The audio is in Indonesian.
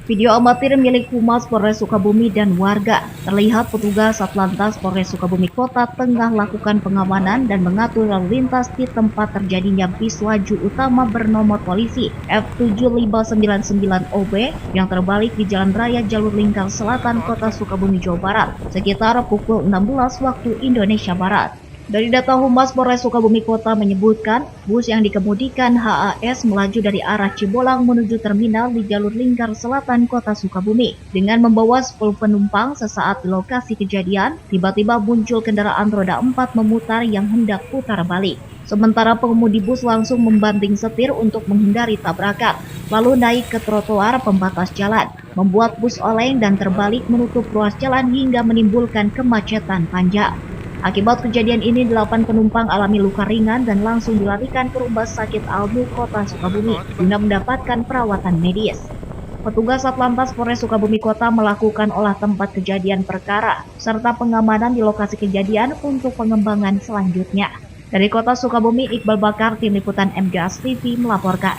Video amatir milik Humas Polres Sukabumi dan warga terlihat petugas Satlantas Polres Sukabumi Kota tengah lakukan pengamanan dan mengatur lalu lintas di tempat terjadinya bis laju utama bernomor polisi F7599OB yang terbalik di Jalan Raya Jalur Lingkar Selatan Kota Sukabumi, Jawa Barat sekitar pukul 16 waktu Indonesia Barat. Dari data Humas Polres Sukabumi Kota menyebutkan, bus yang dikemudikan HAS melaju dari arah Cibolang menuju terminal di Jalur Lingkar Selatan Kota Sukabumi. Dengan membawa 10 penumpang, sesaat di lokasi kejadian, tiba-tiba muncul kendaraan roda 4 memutar yang hendak putar balik. Sementara pengemudi bus langsung membanting setir untuk menghindari tabrakan, lalu naik ke trotoar pembatas jalan, membuat bus oleng dan terbalik menutup ruas jalan hingga menimbulkan kemacetan panjang. Akibat kejadian ini, 8 penumpang alami luka ringan dan langsung dilarikan ke Rumah Sakit Almu Kota Sukabumi guna mendapatkan perawatan medis. Petugas Satlantas Polres Sukabumi Kota melakukan olah tempat kejadian perkara serta pengamanan di lokasi kejadian untuk pengembangan selanjutnya. Dari Kota Sukabumi, Iqbal Bakar, Tim Liputan MGS TV melaporkan.